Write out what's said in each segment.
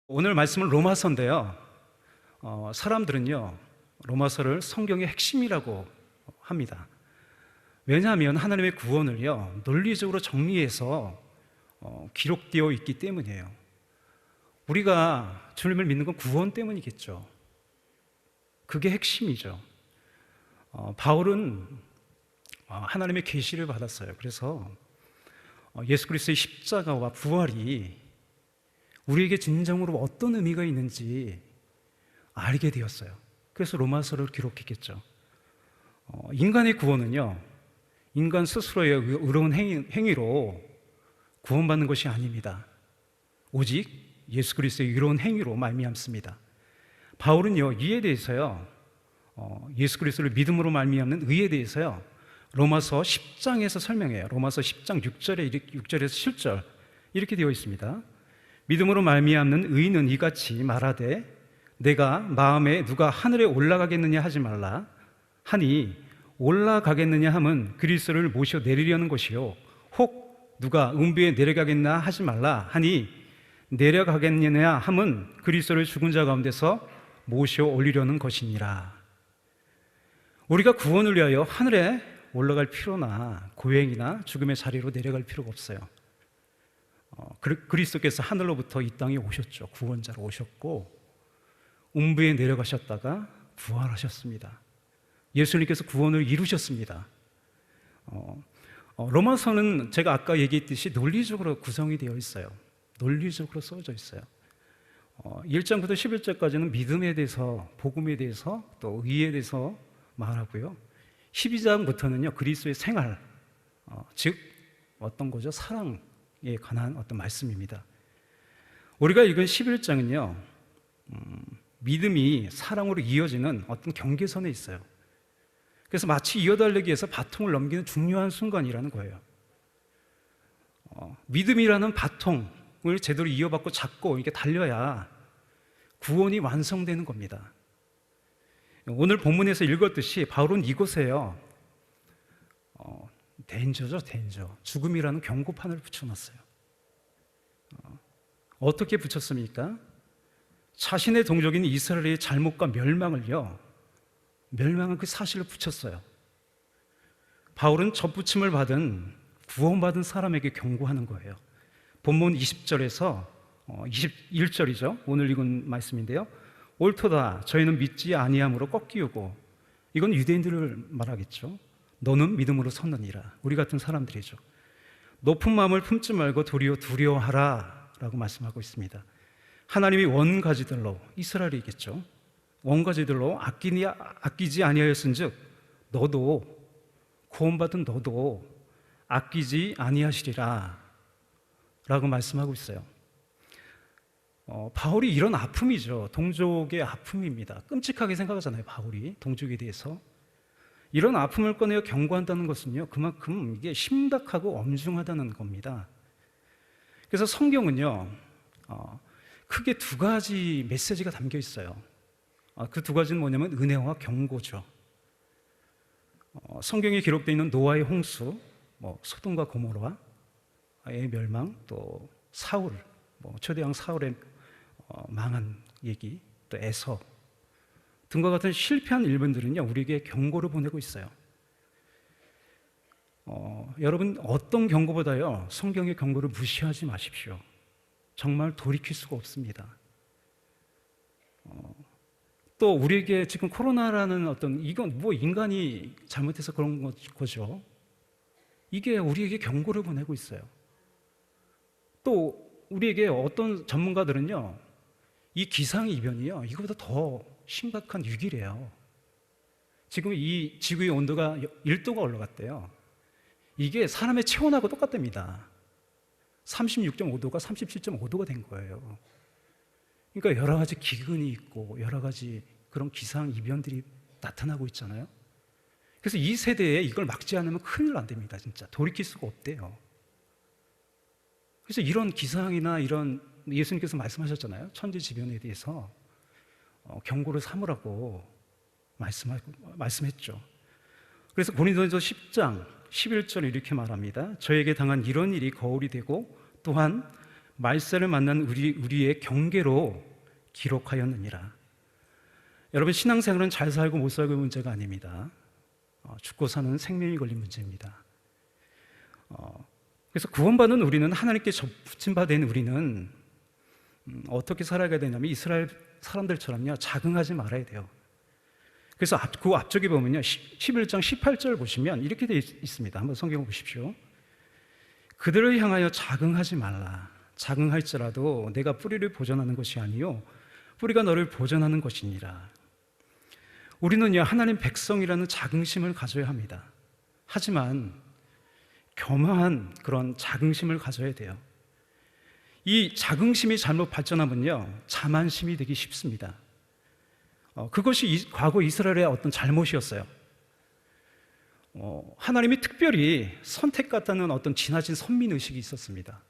오늘 말씀은 로마서인데요. 사람들은요, 로마서를 성경의 핵심이라고 합니다. 왜냐하면 하나님의 구원을요, 논리적으로 정리해서 기록되어 있기 때문이에요. 우리가 주님을 믿는 건 구원 때문이겠죠. 그게 핵심이죠. 바울은 하나님의 계시를 받았어요. 그래서 예수 그리스도의 십자가와 부활이 우리에게 진정으로 어떤 의미가 있는지 알게 되었어요. 그래서 로마서를 기록했겠죠. 인간의 구원은요, 인간 스스로의 의로운 행위로 구원받는 것이 아닙니다. 오직 예수 그리스도의 의로운 행위로 말미암습니다. 바울은요, 이에 대해서요, 예수 그리스도를 믿음으로 말미암는 의에 대해서요, 로마서 10장에서 설명해요. 로마서 10장 6절에서 7절 이렇게 되어 있습니다. 믿음으로 말미암는 의인은 이같이 말하되 내가 마음에 누가 하늘에 올라가겠느냐 하지 말라 하니 올라가겠느냐 함은 그리스도를 모셔 내리려는 것이요 혹 누가 음부에 내려가겠나 하지 말라 하니 내려가겠느냐 함은 그리스도를 죽은 자 가운데서 모셔 올리려는 것이니라. 우리가 구원을 위하여 하늘에 올라갈 필요나 고행이나 죽음의 자리로 내려갈 필요가 없어요. 그리스도께서 하늘로부터 이 땅에 오셨죠. 구원자로 오셨고 음부에 내려가셨다가 부활하셨습니다. 예수님께서 구원을 이루셨습니다. 로마서는 제가 아까 얘기했듯이 논리적으로 구성이 되어 있어요. 논리적으로 써져 있어요. 1장부터 11절까지는 믿음에 대해서, 복음에 대해서, 또 의에 대해서 말하고요. 12장부터는요 그리스도의 생활, 즉 어떤 거죠? 사랑에 관한 어떤 말씀입니다. 우리가 읽은 11장은요 믿음이 사랑으로 이어지는 어떤 경계선에 있어요. 그래서 마치 이어달리기에서 바통을 넘기는 중요한 순간이라는 거예요. 믿음이라는 바통을 제대로 이어받고 잡고 이렇게 달려야 구원이 완성되는 겁니다. 오늘 본문에서 읽었듯이 바울은 이곳에요 덴저죠, 덴저. 죽음이라는 경고판을 붙여놨어요. 어떻게 붙였습니까? 자신의 동족인 이스라엘의 잘못과 멸망을요, 멸망한 그 사실을 붙였어요. 바울은 접붙임을 받은, 구원받은 사람에게 경고하는 거예요. 본문 20절에서 21절이죠. 오늘 읽은 말씀인데요. 옳도다. 저희는 믿지 아니함으로 꺾이우고, 이건 유대인들을 말하겠죠. 너는 믿음으로 섰느니라. 우리 같은 사람들이죠. 높은 마음을 품지 말고 도리어 두려워하라 라고 말씀하고 있습니다. 하나님이 원가지들로, 이스라엘이겠죠, 원가지들로 아끼지 아니하였은즉 너도, 구원받은 너도 아끼지 아니하시리라 라고 말씀하고 있어요. 바울이 이런 아픔이죠. 동족의 아픔입니다. 끔찍하게 생각하잖아요, 바울이 동족에 대해서. 이런 아픔을 꺼내어 경고한다는 것은요, 그만큼 이게 심각하고 엄중하다는 겁니다. 그래서 성경은요, 크게 두 가지 메시지가 담겨 있어요. 그 두 가지는 뭐냐면 은혜와 경고죠. 성경에 기록되어 있는 노아의 홍수, 소돔과 고모라의 멸망, 또 사울, 초대왕 사울의 망한 얘기, 또 에서 등과 같은 실패한 일본들은요 우리에게 경고를 보내고 있어요. 여러분, 어떤 경고보다요 성경의 경고를 무시하지 마십시오. 정말 돌이킬 수가 없습니다. 또 우리에게 지금 코로나라는 어떤, 이건 인간이 잘못해서 그런 거죠. 이게 우리에게 경고를 보내고 있어요. 또 우리에게 어떤 전문가들은요 이 기상이변이요 이거보다 더 심각한 위기래요. 지금 이 지구의 온도가 1도가 올라갔대요. 이게 사람의 체온하고 똑같답니다. 36.5도가 37.5도가 된 거예요. 그러니까 여러 가지 기근이 있고 여러 가지 그런 기상이변들이 나타나고 있잖아요. 그래서 이 세대에 이걸 막지 않으면 큰일 난답니다. 진짜 돌이킬 수가 없대요. 그래서 이런 기상이나 이런, 예수님께서 말씀하셨잖아요, 천지지변에 대해서 경고를 삼으라고 말씀했죠. 그래서 고린도전서 10장 11절 이렇게 말합니다. 저에게 당한 이런 일이 거울이 되고 또한 말세를 만난 우리의 경계로 기록하였느니라. 여러분, 신앙생활은 잘 살고 못 살고의 문제가 아닙니다. 죽고 사는 생명이 걸린 문제입니다. 그래서 구원받은 우리는, 하나님께 접붙임받은 우리는 어떻게 살아가야 되냐면 이스라엘 사람들처럼요, 자긍하지 말아야 돼요. 그래서 그 앞쪽에 보면요, 11장 18절 보시면 이렇게 되어 있습니다. 한번 성경 보십시오. 그들을 향하여 자긍하지 말라. 자긍할지라도 내가 뿌리를 보존하는 것이 아니요 뿌리가 너를 보존하는 것이니라. 우리는요, 하나님 백성이라는 자긍심을 가져야 합니다. 하지만 겸허한 그런 자긍심을 가져야 돼요. 이 자긍심이 잘못 발전하면요, 자만심이 되기 쉽습니다. 그것이 과거 이스라엘의 어떤 잘못이었어요. 하나님이 특별히 선택받다는 어떤 지나친 선민의식이 있었습니다.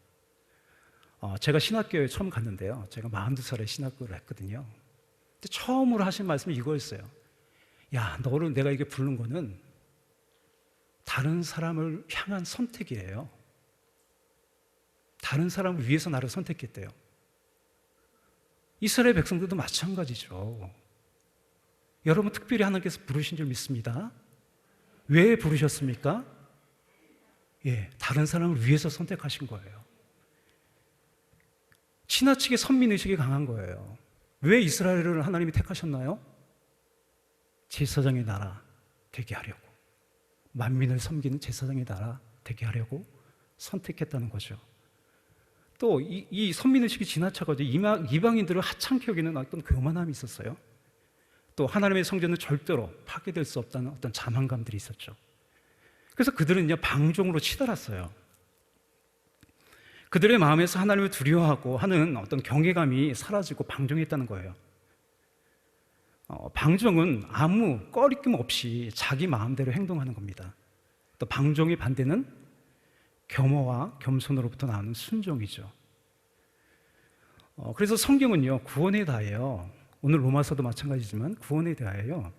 제가 신학교에 처음 갔는데요, 제가 42살에 신학교를 했거든요. 근데 처음으로 하신 말씀이 이거였어요. 야, 너를 내가 이게 부른 거는 다른 사람을 향한 선택이에요. 다른 사람을 위해서 나를 선택했대요. 이스라엘 백성들도 마찬가지죠. 여러분 특별히 하나님께서 부르신 줄 믿습니다. 왜 부르셨습니까? 다른 사람을 위해서 선택하신 거예요. 지나치게 선민의식이 강한 거예요. 왜 이스라엘을 하나님이 택하셨나요? 제사장의 나라 되게 하려고, 만민을 섬기는 제사장의 나라 되게 하려고 선택했다는 거죠. 또 이 선민의식이 지나쳐가지고 이방인들을 하찮게 여기는 어떤 교만함이 있었어요. 또 하나님의 성전은 절대로 파괴될 수 없다는 어떤 자만감들이 있었죠. 그래서 그들은요, 방종으로 치달았어요. 그들의 마음에서 하나님을 두려워하고 하는 어떤 경외감이 사라지고 방종했다는 거예요. 방종은 아무 꺼리낌 없이 자기 마음대로 행동하는 겁니다. 또 방종의 반대는 겸허와 겸손으로부터 나오는 순종이죠. 그래서 성경은요, 구원에 대하여, 오늘 로마서도 마찬가지지만 구원에 대하여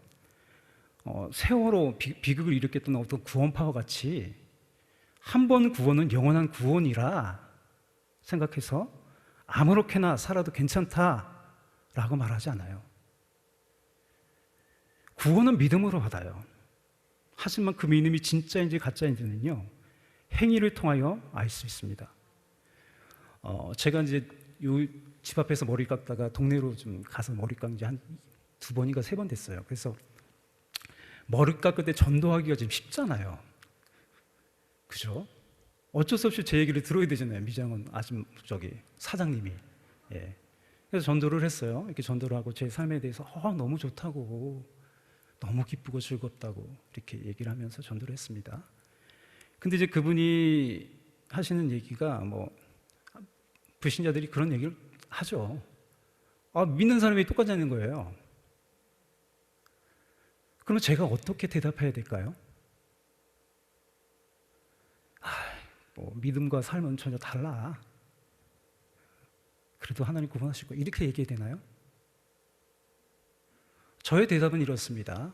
세월호 비극을 일으켰던 어떤 구원파와 같이 한 번 구원은 영원한 구원이라 생각해서 아무렇게나 살아도 괜찮다라고 말하지 않아요. 구원은 믿음으로 받아요. 하지만 그 믿음이 진짜인지 가짜인지는요, 행위를 통하여 알 수 있습니다. 제가 이제 집 앞에서 머리 깎다가 동네로 좀 가서 머리 깎은 지 한 2번인가 3번 됐어요. 그래서 머리 깎을 때 전도하기가 좀 쉽잖아요. 그죠? 어쩔 수 없이 제 얘기를 들어야 되잖아요. 미장원 사장님이. 그래서 전도를 했어요. 이렇게 전도를 하고 제 삶에 대해서 너무 좋다고, 너무 기쁘고 즐겁다고 이렇게 얘기를 하면서 전도를 했습니다. 근데 이제 그분이 하시는 얘기가 불신자들이 그런 얘기를 하죠. 믿는 사람이 똑같이 하는 거예요. 그럼 제가 어떻게 대답해야 될까요? 믿음과 삶은 전혀 달라. 그래도 하나님 구원하실 거예요. 이렇게 얘기해야 되나요? 저의 대답은 이렇습니다.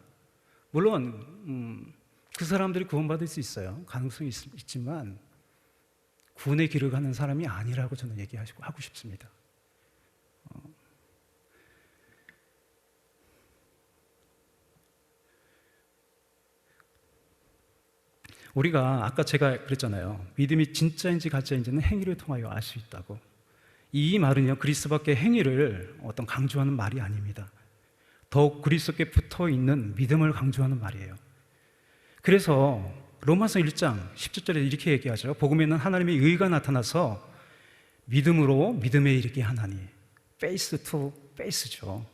물론 그 사람들이 구원받을 수 있어요. 가능성이 있지만 구원의 길을 가는 사람이 아니라고 저는 하고 싶습니다. 우리가 아까 제가 그랬잖아요. 믿음이 진짜인지 가짜인지는 행위를 통하여 알 수 있다고. 이 말은요, 그리스도밖에 행위를 어떤 강조하는 말이 아닙니다. 더욱 그리스도께 붙어 있는 믿음을 강조하는 말이에요. 그래서 로마서 1장 10절에 이렇게 얘기하죠. 복음에는 하나님의 의가 나타나서 믿음으로 믿음에 이르게 하나니. 페이스 투 페이스죠.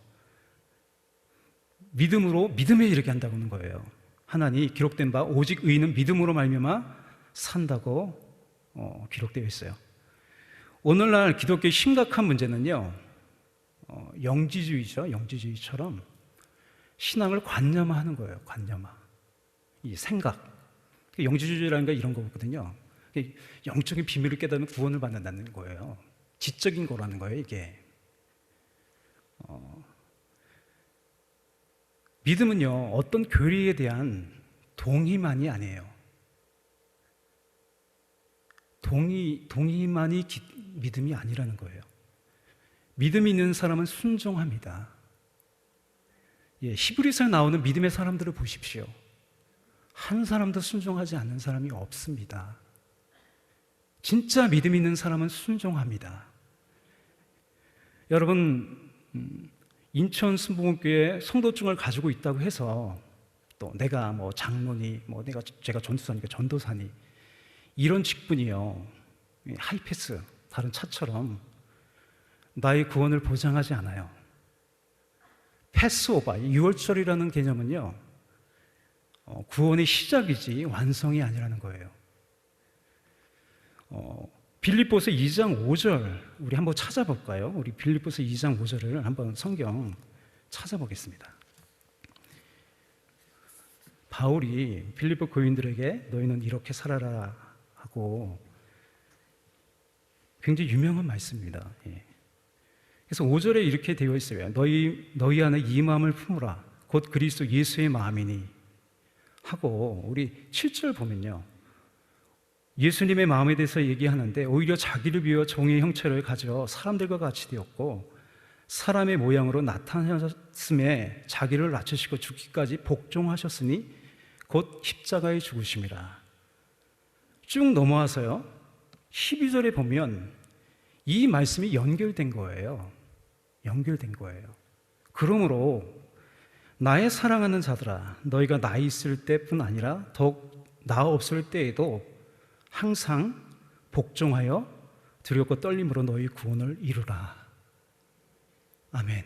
믿음으로 믿음에 이르게 한다고 하는 거예요. 하나니 기록된 바 오직 의인은 믿음으로 말미암아 산다고 기록되어 있어요. 오늘날 기독교의 심각한 문제는요, 영지주의죠. 영지주의처럼 신앙을 관념화하는 거예요. 관념화. 이 생각. 영지주의라는 게 이런 거거든요. 영적인 비밀을 깨닫는 구원을 받는다는 거예요. 지적인 거라는 거예요, 이게. 믿음은요, 어떤 교리에 대한 동의만이 아니에요. 동의만이 믿음이 아니라는 거예요. 믿음이 있는 사람은 순종합니다. 히브리서에 나오는 믿음의 사람들을 보십시오. 한 사람도 순종하지 않는 사람이 없습니다. 진짜 믿음 있는 사람은 순종합니다. 여러분, 인천 순복음교회 성도증을 가지고 있다고 해서 또 내가 장로니, 제가 전도사니까 전도사니, 이런 직분이요, 하이패스, 다른 차처럼 나의 구원을 보장하지 않아요. 패스오버, 유월절이라는 개념은요, 구원의 시작이지 완성이 아니라는 거예요. 빌립보서 2장 5절 우리 한번 찾아볼까요? 우리 빌립보서 2장 5절을 한번 성경 찾아보겠습니다. 바울이 빌립보 교인들에게 너희는 이렇게 살아라 하고 굉장히 유명한 말씀입니다. 그래서 5절에 이렇게 되어 있어요. 너희 안에 이 마음을 품으라. 곧 그리스도 예수의 마음이니 하고, 우리 7절 보면요, 예수님의 마음에 대해서 얘기하는데 오히려 자기를 비워 종의 형체를 가져 사람들과 같이 되었고 사람의 모양으로 나타나셨음에 자기를 낮추시고 죽기까지 복종하셨으니 곧 십자가에 죽으심이라. 쭉 넘어와서요, 12절에 보면 이 말씀이 연결된 거예요. 연결된 거예요. 그러므로 나의 사랑하는 자들아, 너희가 나 있을 때뿐 아니라 더욱 나 없을 때에도 항상 복종하여 두렵고 떨림으로 너희 구원을 이루라. 아멘.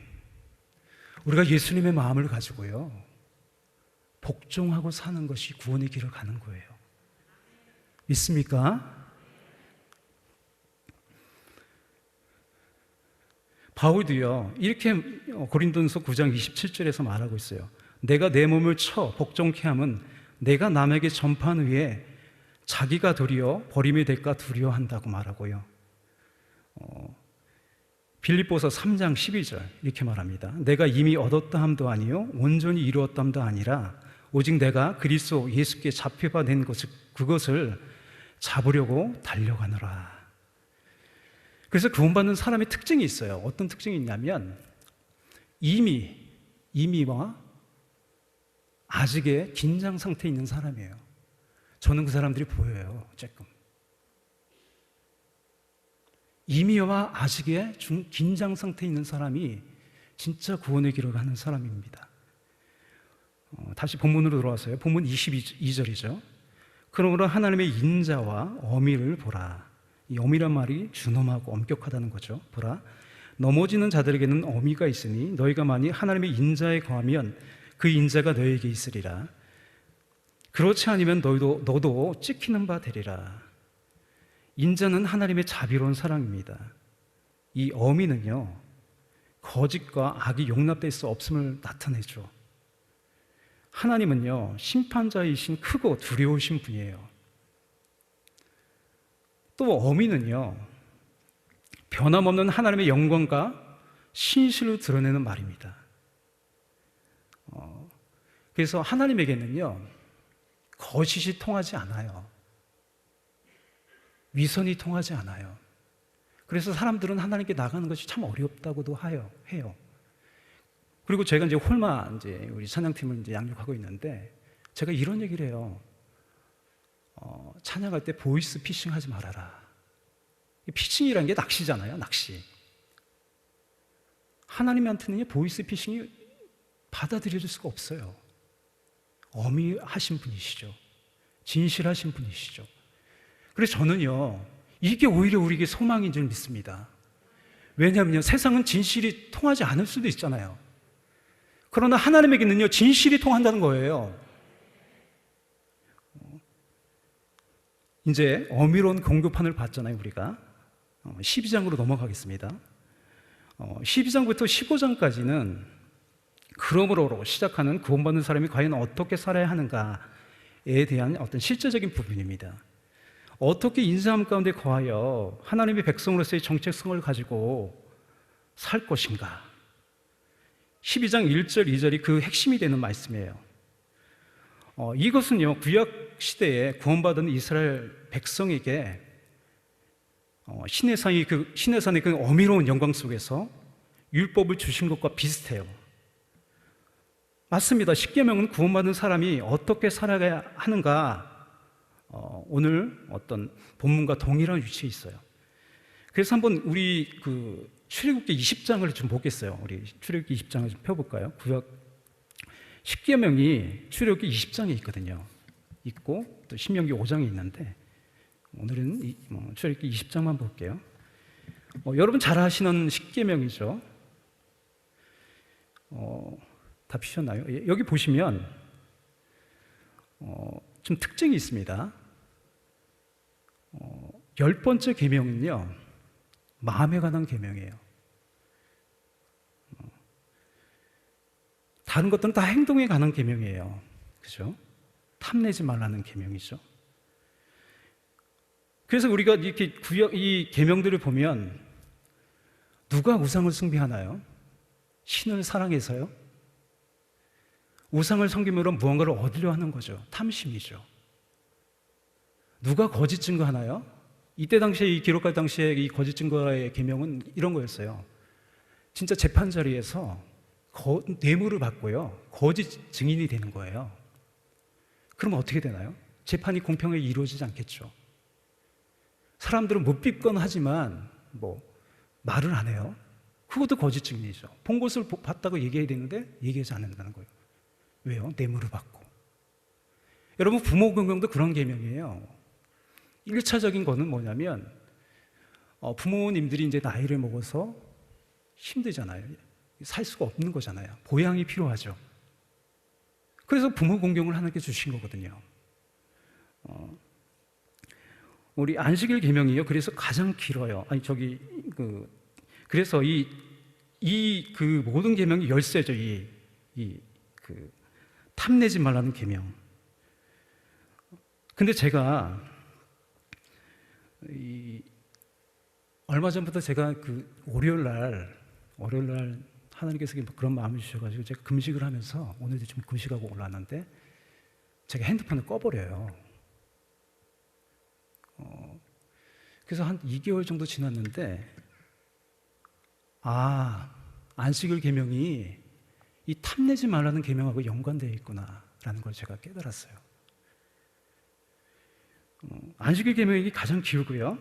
우리가 예수님의 마음을 가지고요, 복종하고 사는 것이 구원의 길을 가는 거예요. 믿습니까? 바울도요, 이렇게 고린도전서 9장 27절에서 말하고 있어요. 내가 내 몸을 쳐 복종케 함은 내가 남에게 전파한 후에 자기가 도리어 버림이 될까 두려워한다고 말하고요. 빌립보서 3장 12절 이렇게 말합니다. 내가 이미 얻었다 함도 아니요 온전히 이루었다 함도 아니라 오직 내가 그리스도 예수께 잡혀가 된 그것을 잡으려고 달려가노라. 그래서 구원받는 사람의 특징이 있어요. 어떤 특징이 있냐면 이미와 아직의 긴장 상태에 있는 사람이에요. 저는 그 사람들이 보여요. 조금 이미와 아직의 긴장 상태에 있는 사람이 진짜 구원의 길을 가는 사람입니다. 다시 본문으로 돌아와서요. 본문 22절이죠. 그러므로 하나님의 인자와 어미를 보라. 이 어미란 말이 준엄하고 엄격하다는 거죠. 보라, 넘어지는 자들에게는 어미가 있으니 너희가 만일 하나님의 인자에 거하면 그 인자가 너희에게 있으리라. 그렇지 않으면 너도 찍히는 바 되리라. 인자는 하나님의 자비로운 사랑입니다. 이 어미는요, 거짓과 악이 용납될 수 없음을 나타내죠. 하나님은요, 심판자이신 크고 두려우신 분이에요. 또 어미는요, 변함없는 하나님의 영광과 신실을 드러내는 말입니다. 그래서 하나님에게는요, 거짓이 통하지 않아요. 위선이 통하지 않아요. 그래서 사람들은 하나님께 나가는 것이 참 어렵다고도 해요. 그리고 제가 이제 홀마 우리 찬양팀을 이제 양육하고 있는데 제가 이런 얘기를 해요. 찬양할 때 보이스 피싱 하지 말아라. 피싱이라는 게 낚시잖아요, 낚시. 하나님한테는 보이스 피싱이 받아들여질 수가 없어요. 어미하신 분이시죠. 진실하신 분이시죠. 그래서 저는요, 이게 오히려 우리에게 소망인 줄 믿습니다. 왜냐하면요, 세상은 진실이 통하지 않을 수도 있잖아요. 그러나 하나님에게는요, 진실이 통한다는 거예요. 이제 어미로운 공급판을 봤잖아요, 우리가. 12장으로 넘어가겠습니다. 12장부터 15장까지는 그러므로로 시작하는 구원받는 사람이 과연 어떻게 살아야 하는가에 대한 어떤 실제적인 부분입니다. 어떻게 인사함 가운데 거하여 하나님의 백성으로서의 정체성을 가지고 살 것인가. 12장 1절, 2절이 그 핵심이 되는 말씀이에요. 이것은요, 구약 시대에 구원받은 이스라엘 백성에게 시내산의 그 어미로운 영광 속에서 율법을 주신 것과 비슷해요. 맞습니다. 십계명은 구원받은 사람이 어떻게 살아가야 하는가, 오늘 어떤 본문과 동일한 위치에 있어요. 그래서 한번 우리 그 출애굽기 20장을 좀 보겠어요. 우리 출애굽기 20장을 좀 펴볼까요? 구약 십계명이 출애굽기 20장에 있거든요. 있고 또 신명기 5장에 있는데 오늘은 출애굽기 20장만 볼게요. 여러분 잘 아시는 십계명이죠. 다 피셨나요? 여기 보시면 좀 특징이 있습니다. 10번째 계명은요, 마음에 관한 계명이에요. 다른 것들은 다 행동에 관한 계명이에요. 그죠? 탐내지 말라는 계명이죠. 그래서 우리가 이렇게 이 계명들을 보면 누가 우상을 숭배하나요? 신을 사랑해서요? 우상을 섬김으로 무언가를 얻으려 하는 거죠. 탐심이죠. 누가 거짓 증거하나요? 이때 당시에, 이 기록할 당시에 이 거짓 증거의 계명은 이런 거였어요. 진짜 재판 자리에서 뇌물을 받고요, 거짓 증인이 되는 거예요. 그럼 어떻게 되나요? 재판이 공평하게 이루어지지 않겠죠. 사람들은 묻빛건 하지만 말을 안 해요. 그것도 거짓 증인이죠. 본 것을 봤다고 얘기해야 되는데 얘기하지 않는다는 거예요. 왜요? 뇌물을 받고. 여러분, 부모 공경도 그런 계명이에요. 1차적인 거는 뭐냐면 부모님들이 이제 나이를 먹어서 힘들잖아요. 살 수가 없는 거잖아요. 보양이 필요하죠. 그래서 부모 공경을 하나님께 주신 거거든요. 우리 안식일 계명이요, 그래서 가장 길어요. 그래서 그 모든 계명이 열쇠죠. 탐내지 말라는 계명. 근데 제가 얼마 전부터 제가 그 월요일 날 하나님께서 그런 마음을 주셔가지고 제가 금식을 하면서, 오늘도 좀 금식하고 올라왔는데 제가 핸드폰을 꺼버려요. 그래서 한 2개월 정도 지났는데, 안식일 계명이 이 탐내지 말라는 계명하고 연관되어 있구나라는 걸 제가 깨달았어요. 안식일 계명이 가장 길고요,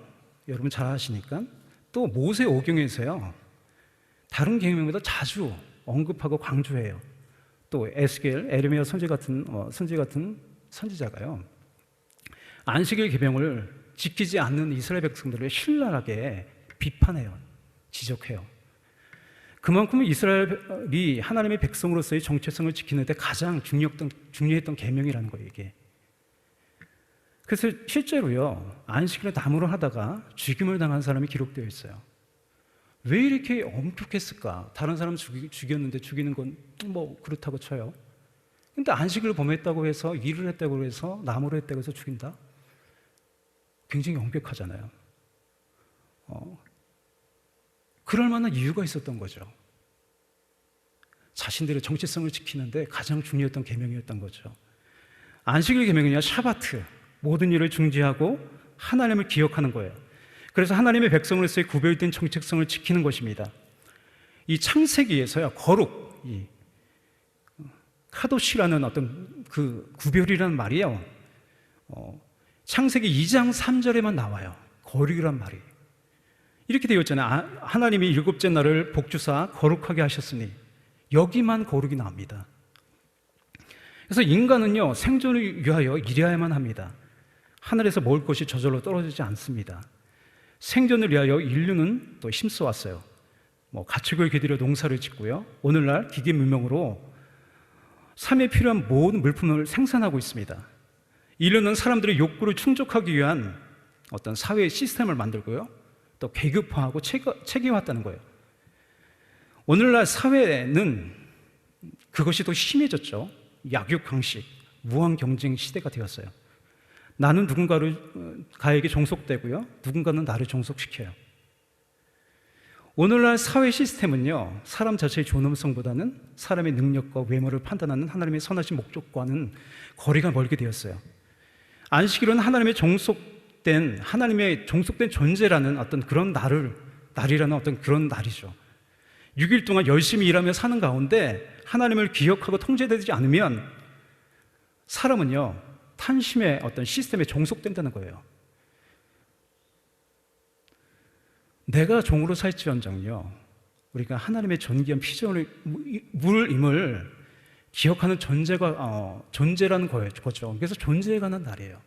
여러분 잘 아시니까. 또 모세 오경에서요, 다른 계명보다 자주 언급하고 강조해요. 또 에스겔, 에르미야 선지 같은 선지자가요, 안식일 계명을 지키지 않는 이스라엘 백성들을 신랄하게 비판해요. 지적해요. 그만큼 이스라엘이 하나님의 백성으로서의 정체성을 지키는데 가장 중요했던 계명이라는 거예요, 이게. 그래서 실제로요, 안식일에 나무를 하다가 죽임을 당한 사람이 기록되어 있어요. 왜 이렇게 엄격했을까? 다른 사람 죽였는데 죽이는 건 그렇다고 쳐요. 근데 안식일을 범했다고 해서, 일을 했다고 해서, 나무를 했다고 해서 죽인다? 굉장히 엄격하잖아요. 그럴 만한 이유가 있었던 거죠. 자신들의 정체성을 지키는데 가장 중요했던 계명이었던 거죠. 안식일 계명은요, 샤바트, 모든 일을 중지하고 하나님을 기억하는 거예요. 그래서 하나님의 백성으로서의 구별된 정체성을 지키는 것입니다. 이 창세기에서요, 거룩, 카도시라는 어떤 그 구별이라는 말이요, 창세기 2장 3절에만 나와요. 거룩이란 말이. 이렇게 되어 있잖아요. 하나님이 7째 날을 복주사 거룩하게 하셨으니, 여기만 거룩이 나옵니다. 그래서 인간은요, 생존을 위하여 일해야만 합니다. 하늘에서 먹을 것이 저절로 떨어지지 않습니다. 생존을 위하여 인류는 또 힘써왔어요. 가축을 기들여 농사를 짓고요, 오늘날 기계 문명으로 삶에 필요한 모든 물품을 생산하고 있습니다. 인류는 사람들의 욕구를 충족하기 위한 어떤 사회의 시스템을 만들고요, 또 계급화하고 체계화했다는 거예요. 오늘날 사회는 그것이 더 심해졌죠. 약육강식, 무한 경쟁 시대가 되었어요. 나는 누군가에게 종속되고요, 누군가는 나를 종속시켜요. 오늘날 사회 시스템은요, 사람 자체의 존엄성보다는 사람의 능력과 외모를 판단하는 하나님의 선하신 목적과는 거리가 멀게 되었어요. 안식일은 하나님의 종속된 하나님의 종속된 존재라는 어떤 그런 날이라는 어떤 그런 날이죠. 6일 동안 열심히 일하며 사는 가운데 하나님을 기억하고 통제되지 않으면 사람은요, 탄심의 어떤 시스템에 종속된다는 거예요. 내가 종으로 살지언정요, 우리가 하나님의 존귀한 피조물임을 기억하는 존재라는 거죠. 그래서 존재에 관한 날이에요.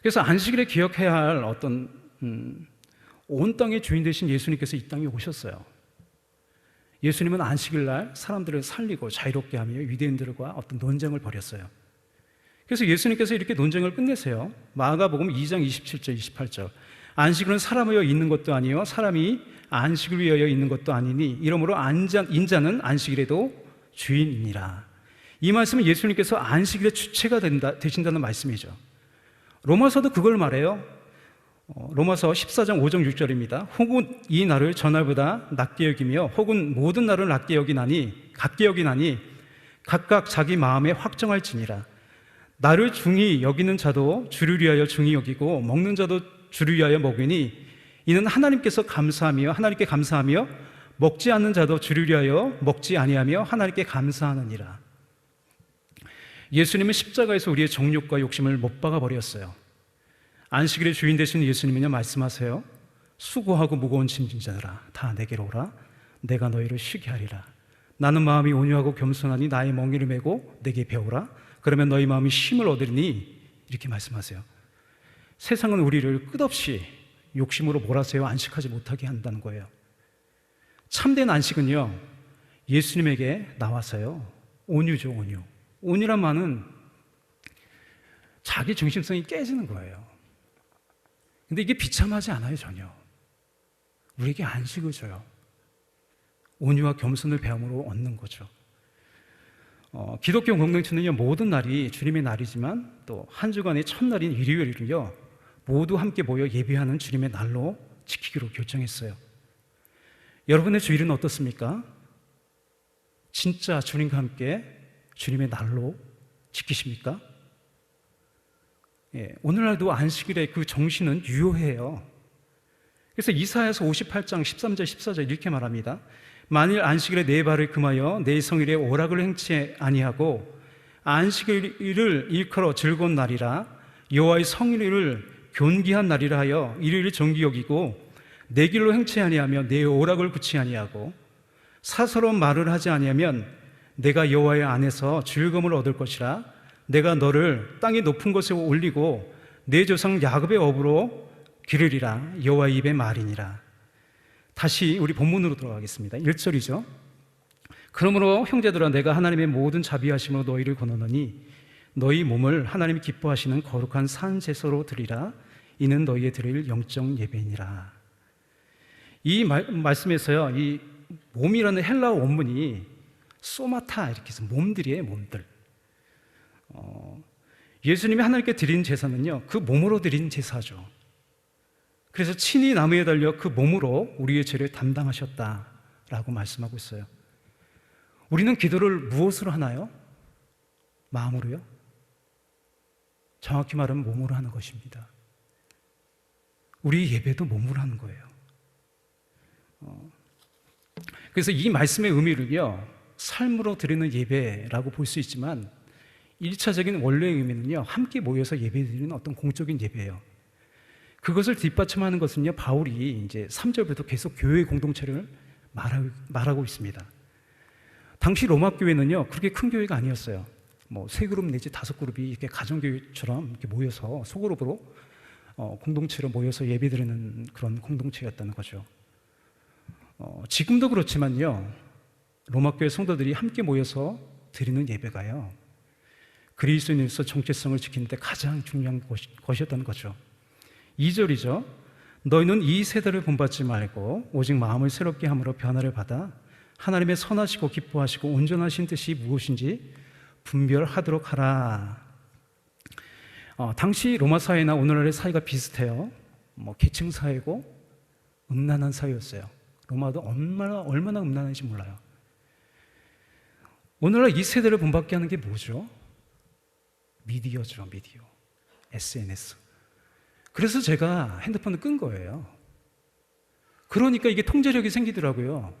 그래서 안식일에 기억해야 할 어떤 온 땅의 주인 되신 예수님께서 이 땅에 오셨어요. 예수님은 안식일 날 사람들을 살리고 자유롭게 하며 유대인들과 어떤 논쟁을 벌였어요. 그래서 예수님께서 이렇게 논쟁을 끝내세요. 마가복음 2장 27절 28절. 안식일은 사람을 위하여 있는 것도 아니요 사람이 안식을 위하여 있는 것도 아니니 이러므로 인자는 안식일에도 주인이니라. 이 말씀은 예수님께서 안식일의 주체가 되신다는 말씀이죠. 로마서도 그걸 말해요. 로마서 14장 5절 6절입니다. 혹은 이 날을 전날보다 낮게 여기며 혹은 모든 날을 낮게 여기나니 각각 자기 마음에 확정할지니라. 나를 중히 여기는 자도 주를 위하여 중히 여기고 먹는 자도 주를 위하여 먹으니 이는 하나님께 감사하며 먹지 않는 자도 주를 위하여 먹지 아니하며 하나님께 감사하느니라. 예수님은 십자가에서 우리의 정욕과 욕심을 못 박아 버렸어요. 안식일의 주인 되신 예수님은요 말씀하세요. 수고하고 무거운 짐진 자들아 다 내게로 오라. 내가 너희를 쉬게 하리라. 나는 마음이 온유하고 겸손하니 나의 멍에를 메고 내게 배우라. 그러면 너희 마음이 쉼을 얻으리니. 이렇게 말씀하세요. 세상은 우리를 끝없이 욕심으로 몰아세워 안식하지 못하게 한다는 거예요. 참된 안식은요 예수님에게 나와서요 온유죠. 온유란 말은 자기 중심성이 깨지는 거예요. 근데 이게 비참하지 않아요. 전혀. 우리에게 안식을 줘요. 온유와 겸손을 배움으로 얻는 거죠. 기독교 공동체는요 모든 날이 주님의 날이지만 또 한 주간의 첫날인 일요일을요 모두 함께 모여 예배하는 주님의 날로 지키기로 결정했어요. 여러분의 주일은 어떻습니까? 진짜 주님과 함께 주님의 날로 지키십니까? 오늘날도 안식일의 그 정신은 유효해요. 그래서 이사야서 58장 13절 14절 이렇게 말합니다. 만일 안식일에 내 발을 금하여 내 성일에 오락을 행치 아니하고 안식일을 일컬어 즐거운 날이라 여호와의 성일을 존귀한 날이라 하여 일요일을 정기 여기고 내 길로 행치 아니하며 내 오락을 굳이 아니하고 사서로운 말을 하지 아니하면 내가 여호와의 안에서 즐거움을 얻을 것이라. 내가 너를 땅의 높은 곳에 올리고 내 조상 야곱의 업으로 기르리라. 여호와의 입의 말이니라. 다시 우리 본문으로 돌아가겠습니다. 1절이죠. 그러므로 형제들아 내가 하나님의 모든 자비하심으로 너희를 권하노니 너희 몸을 하나님이 기뻐하시는 거룩한 산 제사로 드리라. 이는 너희의 드릴 영적 예배니라. 이 말씀에서요 이 몸이라는 헬라어 원문이 소마타 이렇게 해서 몸들이에요. 몸들. 예수님이 하나님께 드린 제사는요 그 몸으로 드린 제사죠. 그래서 친히 나무에 달려 그 몸으로 우리의 죄를 담당하셨다라고 말씀하고 있어요. 우리는 기도를 무엇으로 하나요? 마음으로요? 정확히 말하면 몸으로 하는 것입니다. 우리 예배도 몸으로 하는 거예요. 그래서 이 말씀의 의미를요 삶으로 드리는 예배라고 볼 수 있지만 1차적인 원래의 의미는요 함께 모여서 예배드리는 어떤 공적인 예배예요. 그것을 뒷받침하는 것은요 바울이 이제 3절부터 계속 교회 공동체를 말하고 있습니다. 당시 로마 교회는요 그렇게 큰 교회가 아니었어요. 뭐 3그룹 내지 5그룹이 이렇게 가정교회처럼 이렇게 모여서 소그룹으로 공동체로 모여서 예배드리는 그런 공동체였다는 거죠. 지금도 그렇지만요 로마 교회 성도들이 함께 모여서 드리는 예배가요 그리스도인으로서 정체성을 지키는 데 가장 중요한 것이었다는 거죠. 2절이죠. 너희는 이 세대를 본받지 말고 오직 마음을 새롭게 함으로 변화를 받아 하나님의 선하시고 기뻐하시고 온전하신 뜻이 무엇인지 분별하도록 하라. 당시 로마 사회나 오늘날의 사회가 비슷해요. 계층 사회고 음란한 사회였어요. 로마도 얼마나 음란한지 몰라요. 오늘날 이 세대를 본받게 하는 게 뭐죠? 미디어죠. 미디어. SNS. 그래서 제가 핸드폰을 끈 거예요. 그러니까 이게 통제력이 생기더라고요.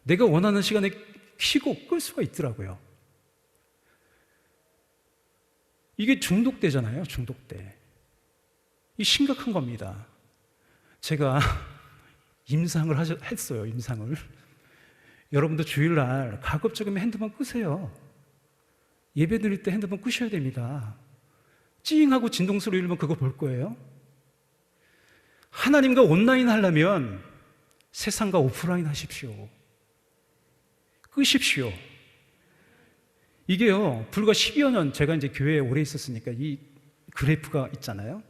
내가 원하는 시간에 켜고 끌 수가 있더라고요. 이게 중독되잖아요, 중독돼. 이 심각한 겁니다. 제가 임상을 했어요, 임상을. 여러분도 주일날 가급적이면 핸드폰 끄세요. 예배 드릴 때 핸드폰 끄셔야 됩니다. 찡하고 진동소리 일면 그거 볼 거예요. 하나님과 온라인 하려면 세상과 오프라인 하십시오. 끄십시오. 이게요, 불과 10여 년 제가 이제 교회에 오래 있었으니까 이 그래프가 있잖아요.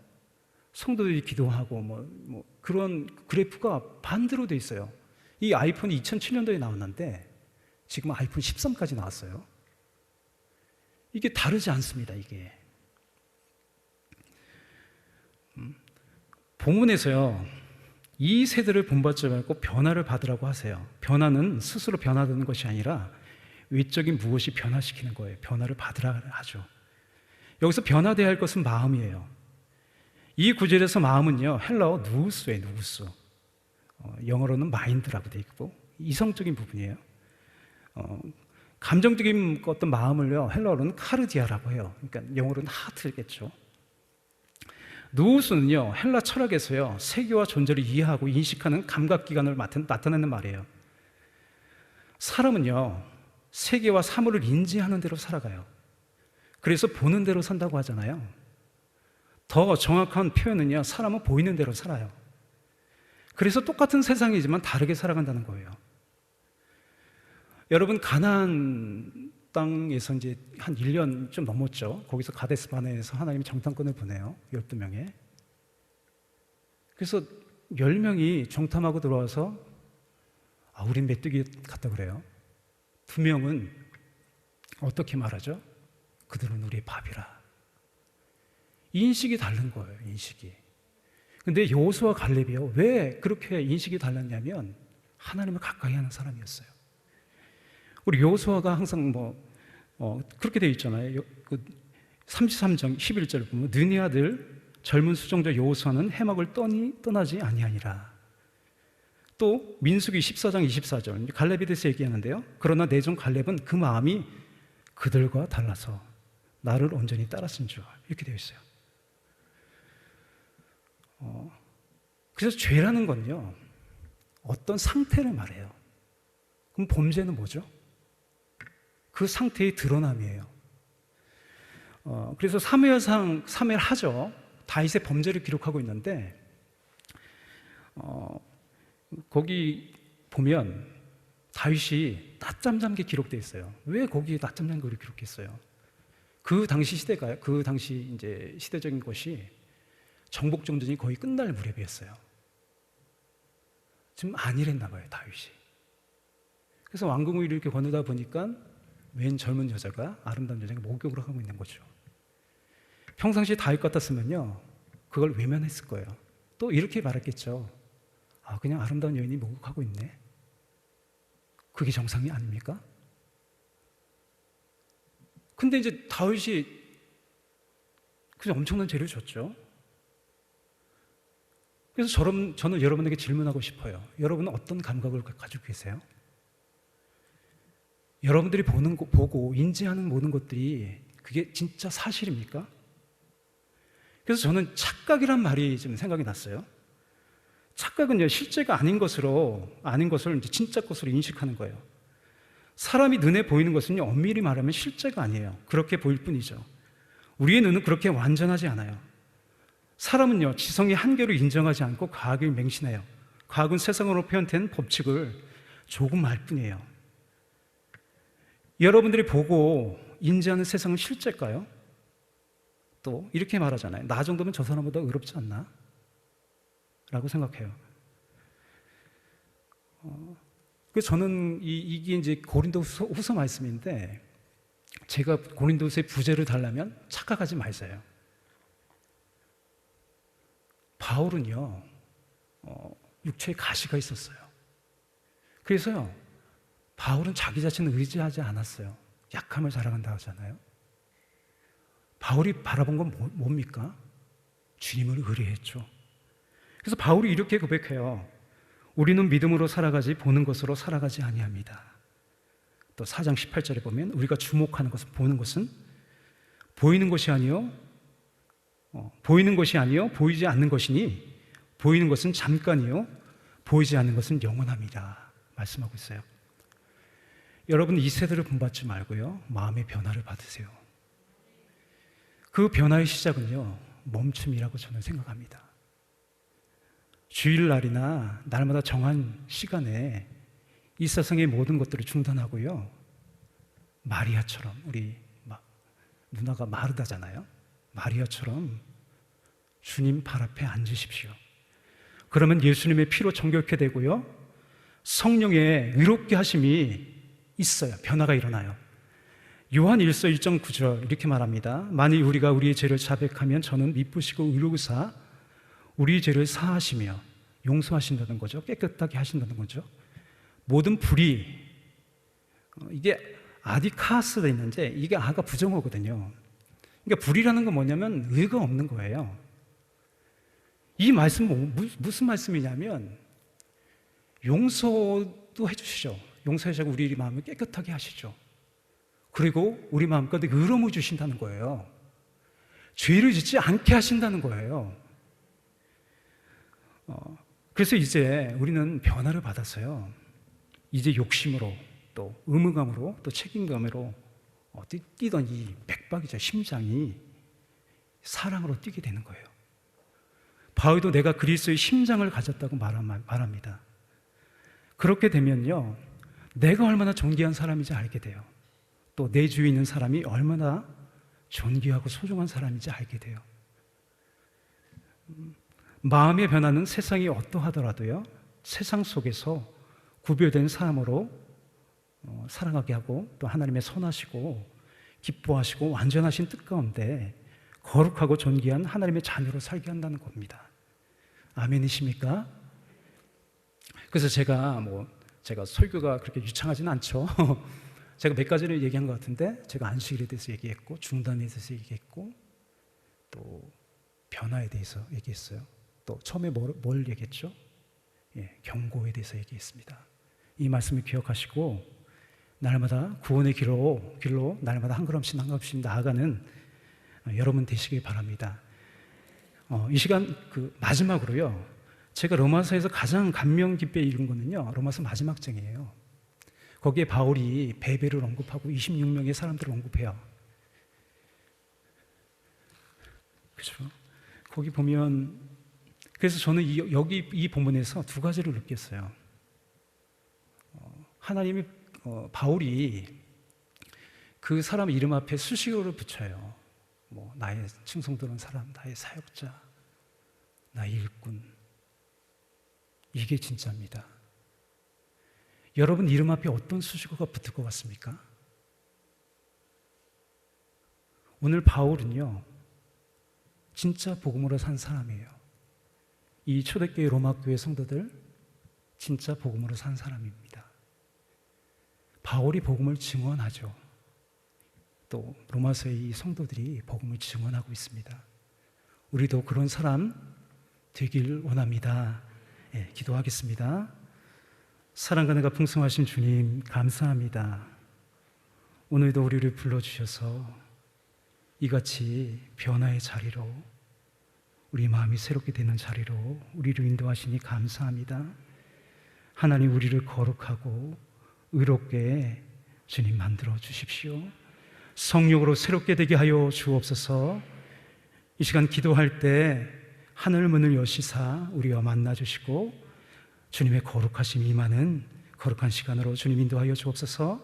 성도들이 기도하고 뭐 그런 그래프가 반대로 돼 있어요. 이 아이폰이 2007년도에 나왔는데 지금 아이폰 13까지 나왔어요. 이게 다르지 않습니다, 이게. 본문에서요, 이 세대를 본받지 말고 변화를 받으라고 하세요. 변화는 스스로 변화되는 것이 아니라 외적인 무엇이 변화시키는 거예요. 변화를 받으라 하죠. 여기서 변화되어야 할 것은 마음이에요. 이 구절에서 마음은요, 헬라어 누우스예요, 누우스. 영어로는 마인드라고 되어 있고 이성적인 부분이에요. 감정적인 어떤 마음을요, 헬라어로는 카르디아라고 해요. 그러니까 영어로는 하트겠죠. 누우스는요, 헬라 철학에서요, 세계와 존재를 이해하고 인식하는 감각기관을 나타내는 말이에요. 사람은요, 세계와 사물을 인지하는 대로 살아가요. 그래서 보는 대로 산다고 하잖아요. 더 정확한 표현은요, 사람은 보이는 대로 살아요. 그래서 똑같은 세상이지만 다르게 살아간다는 거예요. 여러분, 가나안 땅에서 이제 한 1년 좀 넘었죠. 거기서 가데스 바네에서 하나님이 정탐꾼을 보내요. 12명에. 그래서 10명이 정탐하고 들어와서 우린 메뚜기 같다 그래요. 2명은 어떻게 말하죠? 그들은 우리의 밥이라. 인식이 다른 거예요, 인식이. 근데 여호수아 갈렙이요, 왜 그렇게 인식이 달랐냐면 하나님을 가까이 하는 사람이었어요. 우리 여호수아가 항상 그렇게 되어 있잖아요. 33장 11절 보면 느니 아들 젊은 수종자 여호수아는 해막을 떠나지 아니하니라. 또 민수기 14장 24절 갈렙에 대해서 얘기하는데요. 그러나 내 종 갈렙은 그 마음이 그들과 달라서 나를 온전히 따랐은 줄, 이렇게 되어 있어요. 그래서 죄라는 건요, 어떤 상태를 말해요. 그럼 범죄는 뭐죠? 그 상태의 드러남이에요. 그래서 사무엘상 3엘 하죠. 다윗의 범죄를 기록하고 있는데 거기 보면 다윗이 낮잠 잔 게 기록되어 있어요. 왜 거기에 낮잠 잔 걸 기록했어요? 그 당시 시대가요. 그 당시 이제 시대적인 것이 정복 정전이 거의 끝날 무렵이었어요. 지금 안일했나 봐요, 다윗이. 그래서 왕궁을 이렇게 거느다 보니까 웬 젊은 여자가, 아름다운 여자가 목욕을 하고 있는 거죠. 평상시에 다윗 같았으면요, 그걸 외면했을 거예요. 또 이렇게 말했겠죠. 그냥 아름다운 여인이 목욕하고 있네. 그게 정상이 아닙니까? 근데 이제 다윗이 그냥 엄청난 죄를 졌죠. 그래서 저는 여러분에게 질문하고 싶어요. 여러분은 어떤 감각을 가지고 계세요? 여러분들이 보고 인지하는 모든 것들이 그게 진짜 사실입니까? 그래서 저는 착각이란 말이 좀 생각이 났어요. 착각은요, 실제가 아닌 것을 이제 진짜 것으로 인식하는 거예요. 사람이 눈에 보이는 것은요, 엄밀히 말하면 실제가 아니에요. 그렇게 보일 뿐이죠. 우리의 눈은 그렇게 완전하지 않아요. 사람은요, 지성의 한계를 인정하지 않고 과학을 맹신해요. 과학은 세상으로 표현된 법칙을 조금 알 뿐이에요. 여러분들이 보고 인지하는 세상은 실제일까요? 또 이렇게 말하잖아요. 나 정도면 저 사람보다 의롭지 않나? 라고 생각해요. 그래서 저는 이게 이제 고린도후서 말씀인데, 제가 고린도후서의 부제를 달라면 착각하지 마세요. 바울은요, 육체에 가시가 있었어요. 그래서요, 바울은 자기 자신을 의지하지 않았어요. 약함을 자랑한다 하잖아요. 바울이 바라본 건 뭡니까? 주님을 의뢰했죠. 그래서 바울이 이렇게 고백해요. 우리는 믿음으로 살아가지 보는 것으로 살아가지 아니합니다. 또 4장 18절에 보면 우리가 주목하는 것은 보는 것은 보이는 것이 아니요 보이지 않는 것이니 보이는 것은 잠깐이요 보이지 않는 것은 영원합니다 말씀하고 있어요. 여러분 이 세대를 본받지 말고요 마음의 변화를 받으세요. 그 변화의 시작은요 멈춤이라고 저는 생각합니다. 주일날이나 날마다 정한 시간에 이 세상의 모든 것들을 중단하고요 마리아처럼, 우리 누나가 마르다잖아요. 마리아처럼 주님 발 앞에 앉으십시오. 그러면 예수님의 피로 정결케 되고요 성령의 의롭게 하심이 있어요. 변화가 일어나요. 요한 1서 1.9절 이렇게 말합니다. 만일 우리가 우리의 죄를 자백하면 저는 미쁘시고 의로우사 우리 죄를 사하시며 용서하신다는 거죠. 깨끗하게 하신다는 거죠. 모든 불의, 이게 아디카스가 있는데 이게 아가 부정어거든요. 그러니까 불이라는 건 뭐냐면 의가 없는 거예요. 이 말씀은 무슨 말씀이냐면 용서도 해주시죠. 용서하시고 우리 마음을 깨끗하게 하시죠. 그리고 우리 마음가운데 의로움을 주신다는 거예요. 죄를 짓지 않게 하신다는 거예요. 그래서 이제 우리는 변화를 받았어요. 이제 욕심으로 또 의무감으로 또 책임감으로 뛰던 이 맥박이죠. 심장이 사랑으로 뛰게 되는 거예요. 바울도 내가 그리스도의 심장을 가졌다고 말합니다. 그렇게 되면요 내가 얼마나 존귀한 사람인지 알게 돼요. 또 내 주위에 있는 사람이 얼마나 존귀하고 소중한 사람인지 알게 돼요. 마음의 변화는 세상이 어떠하더라도요 세상 속에서 구별된 사람으로 살아가게 하고 또 하나님의 선하시고 기뻐하시고 완전하신 뜻 가운데 거룩하고 존귀한 하나님의 자녀로 살게 한다는 겁니다. 아멘이십니까? 그래서 제가 설교가 그렇게 유창하지는 않죠. 제가 몇 가지를 얘기한 것 같은데 제가 안식일에 대해서 얘기했고 중단에 대해서 얘기했고 또 변화에 대해서 얘기했어요. 또 처음에 뭘 얘기했죠? 경고에 대해서 얘기했습니다. 이 말씀을 기억하시고 날마다 구원의 길로 날마다 한 걸음씩 나아가는 여러분 되시길 바랍니다. 이 시간 마지막으로요 제가 로마서에서 가장 감명 깊게 읽은 거는요 로마서 마지막 장이에요. 거기에 바울이 베베를 언급하고 26명의 사람들을 언급해요. 그렇죠? 거기 보면 그래서 저는 여기 이 본문에서 두 가지를 느꼈어요. 하나님이 바울이 그 사람 이름 앞에 수식어를 붙여요. 나의 충성스러운 사람, 나의 사역자, 나의 일꾼. 이게 진짜입니다. 여러분 이름 앞에 어떤 수식어가 붙을 것 같습니까? 오늘 바울은요 진짜 복음으로 산 사람이에요. 이 초대교회 로마교회 성도들 진짜 복음으로 산 사람입니다. 바울이 복음을 증언하죠. 또 로마서의 이 성도들이 복음을 증언하고 있습니다. 우리도 그런 사람 되길 원합니다. 기도하겠습니다. 사랑과 은혜가 풍성하신 주님 감사합니다. 오늘도 우리를 불러주셔서 이같이 변화의 자리로 우리 마음이 새롭게 되는 자리로 우리를 인도하시니 감사합니다. 하나님 우리를 거룩하고 의롭게 주님 만들어 주십시오. 성령으로 새롭게 되게 하여 주옵소서. 이 시간 기도할 때 하늘 문을 여시사 우리와 만나 주시고 주님의 거룩하심 임하는 거룩한 시간으로 주님 인도하여 주옵소서.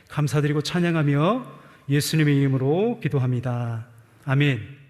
감사드리고 찬양하며 예수님의 이름으로 기도합니다. 아멘.